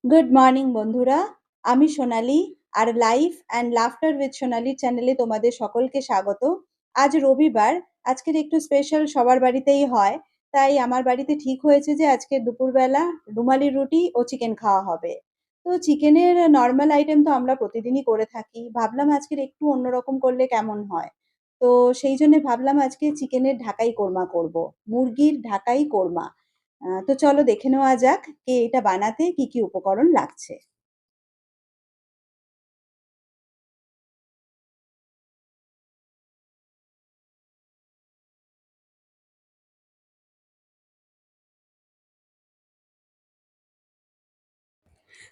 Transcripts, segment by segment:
Good morning বন্ধুরা। আমি সোনালি আর life and laughter with সোনালির চ্যানেলে তোমাদের সকলকে স্বাগত। আজ রবিবার, আজকের একটু স্পেশাল সবার বাড়িতেই হয়। তাই আমার বাড়িতে ঠিক হয়েছে যে আজকে দুপুরবেলা রুমালি রুটি ও চিকেন খাওয়া হবে। তো চিকেনের নর্মাল আইটেম তো আমরা প্রতিদিনই করে থাকি, ভাবলাম আজকের একটু অন্যরকম করলে কেমন হয়। তো সেই জন্য ভাবলাম আজকে চিকেনের ঢাকাই কোরমা করব, মুরগির ঢাকাই কোরমা। তো চলো দেখে নেওয়া যাক এটা বানাতে কি কি উপকরণ লাগছে।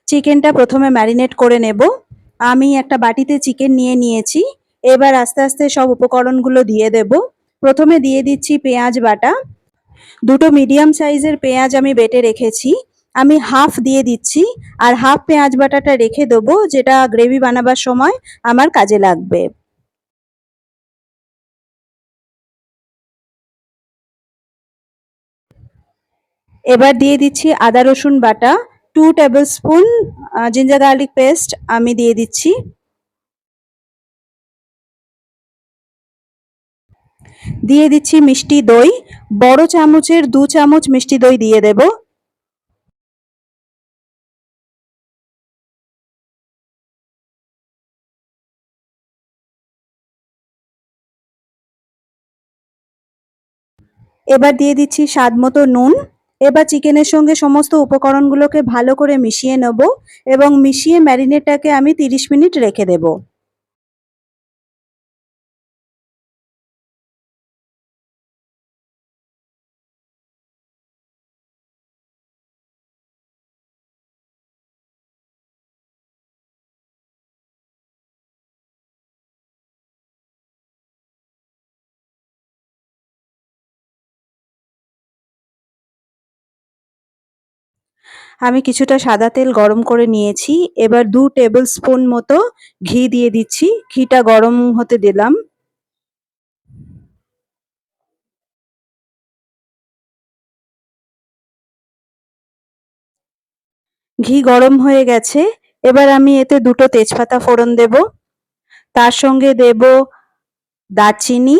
চিকেনটা প্রথমে ম্যারিনেট করে নেব। আমি একটা বাটিতে চিকেন নিয়ে নিয়েছি। এবার আস্তে আস্তে সব উপকরণগুলো দিয়ে দেব। প্রথমে দিয়ে দিচ্ছি পেঁয়াজ বাটা। দুটো মিডিয়াম সাইজের পেঁয়াজ আমি বেটে রেখেছি, আমি হাফ দিয়ে দিচ্ছি। আর হাফ পেঁয়াজ বাটাটা রেখে দেবো, যেটা গ্রেভি বানাবার সময় আমার কাজে লাগবে। এবার দিয়ে দিচ্ছি আদা রসুন বাটা, 2 tablespoon. Ginger garlic paste আমি দিয়ে দিচ্ছি। দিয়ে দিচ্ছি মিষ্টি দই, বড় চামচের 2 চামচ মিষ্টি দই দিয়ে দেব। এবার দিয়ে দিচ্ছি স্বাদ মতো নুন। এবার চিকেনের সঙ্গে সমস্ত উপকরণগুলোকে ভালো করে মিশিয়ে নেব এবং মিশিয়ে ম্যারিনেটটাকে আমি 30 মিনিট রেখে দেব। আমি কিছুটা সাদা তেল গরম করে নিয়েছি। এবার 2 টেবিল স্পুন মতো ঘি দিয়ে দিচ্ছি। ঘিটা গরম হতে দিলাম। ঘি গরম হয়ে গেছে। এবার আমি এতে 2টো তেজপাতা ফোড়ন দেব। তার সঙ্গে দেব দারচিনি,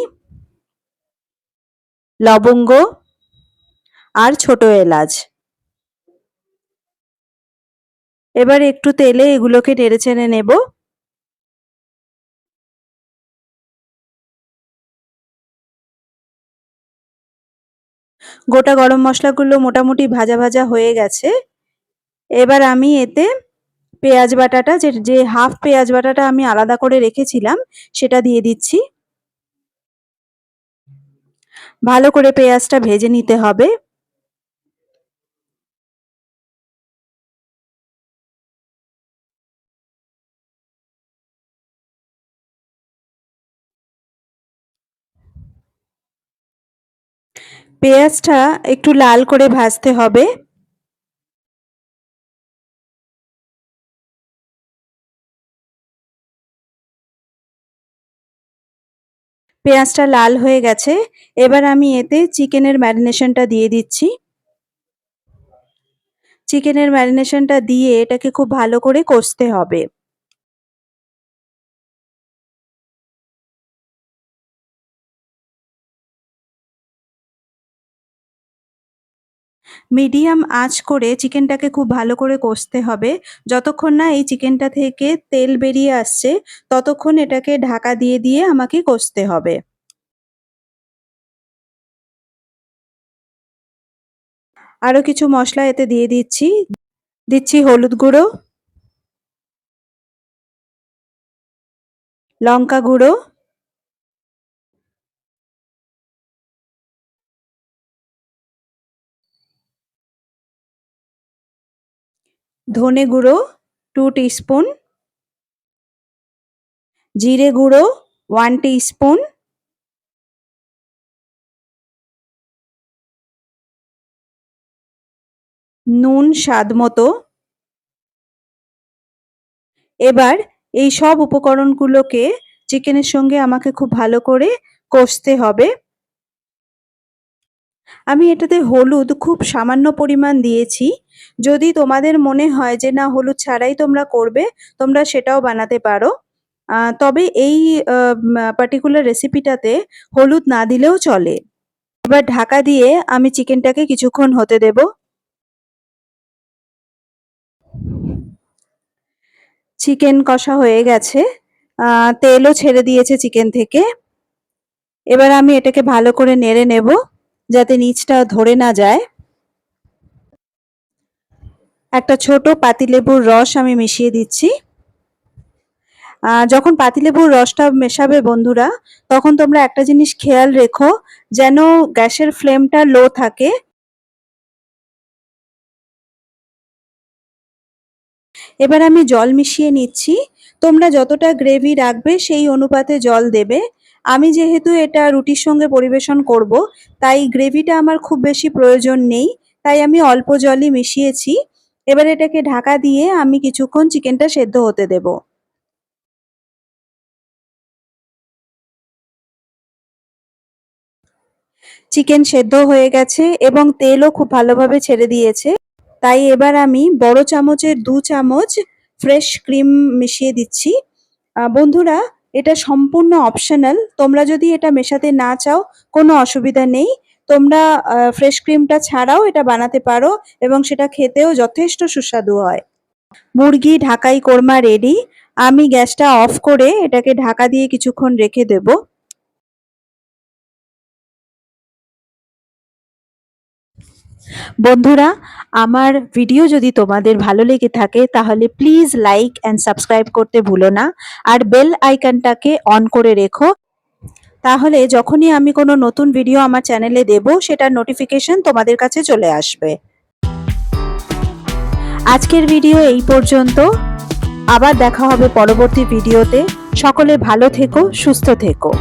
লবঙ্গ আর ছোট এলাচ। এবার একটু তেলে এগুলোকে নেড়েচেড়ে নেব। গোটা গরম মশলাগুলো মোটামুটি ভাজা ভাজা হয়ে গেছে। এবার আমি এতে পেঁয়াজ বাটাটা, যে যে হাফ পেঁয়াজ বাটাটা আমি আলাদা করে রেখেছিলাম, সেটা দিয়ে দিচ্ছি। ভালো করে পেঁয়াজটা ভেজে নিতে হবে। পেঁয়াজটা একটু লাল করে ভাজতে হবে। পেঁয়াজটা লাল হয়ে গেছে। এবার আমি এতে চিকেনের ম্যারিনেশনটা দিয়ে দিচ্ছি। চিকেনের ম্যারিনেশনটা দিয়ে এটাকে খুব ভালো করে কষতে হবে। মিডিয়াম আঁচ করে চিকেনটাকে খুব ভালো করে কষতে হবে। যতক্ষণ না এই চিকেনটা থেকে তেল বেরিয়ে আসছে, ততক্ষণ এটাকে ঢাকা দিয়ে দিয়ে আমাকে কষতে হবে। আরো কিছু মশলা এতে দিয়ে দিচ্ছি। দিচ্ছি হলুদ গুঁড়ো, লঙ্কা গুঁড়ো, ধনে গুঁড়ো 2 টিস্পুন, জিরে গুঁড়ো 1 টিস্পুন, নুন স্বাদ মতো। এবার এই সব উপকরণগুলোকে চিকেনের সঙ্গে আমাকে খুব ভালো করে কষতে হবে। আমি এটাতে হলুদ খুব সামান্য পরিমাণ দিয়েছি। যদি তোমাদের মনে হয় যে না হলুদ ছাড়াই তোমরা করবে, তোমরা সেটাও বানাতে পারো। তবে এই পার্টিকুলার রেসিপিটাতে হলুদ না দিলেও চলে। এবার ঢাকা দিয়ে আমি চিকেনটাকে কিছুক্ষণ হতে দেব। চিকেন কষা হয়ে গেছে, তেলও ছেড়ে দিয়েছে চিকেন থেকে। এবার আমি এটাকে ভালো করে নেড়ে নেব যাতে নিচটা ধরে না যায়। একটা ছোট পাতিলেবুর রস আমি মিশিয়ে দিচ্ছি। যখন পাতিলেবুর রসটা মেশাবে বন্ধুরা, তখন তোমরা একটা জিনিস খেয়াল রেখো, যেন গ্যাসের ফ্লেমটা লো থাকে। এবার আমি জল মিশিয়ে নিচ্ছি। তোমরা যতটা গ্রেভি রাখবে সেই অনুপাতে জল দেবে। আমি যেহেতু এটা রুটির সঙ্গে পরিবেশন করব, তাই গ্রেভিটা আমার খুব বেশি প্রয়োজন নেই, তাই আমি অল্প জলই মিশিয়েছি। এবার এটাকে ঢাকা দিয়ে আমি কিছুক্ষণ চিকেনটা সেদ্ধ হতে দেব। চিকেন সেদ্ধ হয়ে গেছে এবং তেলও খুব ভালোভাবে ছেড়ে দিয়েছে। তাই এবার আমি বড় চামচের 2 চামচ ফ্রেশ ক্রিম মিশিয়ে দিচ্ছি। বন্ধুরা, এটা সম্পূর্ণ অপশনাল। তোমরা যদি এটা মেশাতে না চাও, কোনো অসুবিধা নেই। তোমরা ফ্রেশ ক্রিমটা ছাড়াও এটা বানাতে পারো এবং সেটা খেতেও যথেষ্ট সুস্বাদু হয়। মুরগি ঢাকাই কোরমা রেডি। আমি গ্যাসটা অফ করে এটাকে ঢাকা দিয়ে কিছুক্ষণ রেখে দেব। বন্ধুরা, আমার ভিডিও যদি তোমাদের ভালো লেগে থাকে তাহলে প্লিজ লাইক অ্যান্ড সাবস্ক্রাইব করতে ভুলো না, আর বেল আইকনটাকে অন করে রেখো। তাহলে যখনই আমি কোনো নতুন ভিডিও আমার চ্যানেলে দেব, সেটার নোটিফিকেশন তোমাদের কাছে চলে আসবে। আজকের ভিডিও এই পর্যন্ত। আবার দেখা হবে পরবর্তী ভিডিওতে। সকলে ভালো থেকো, সুস্থ থেকো।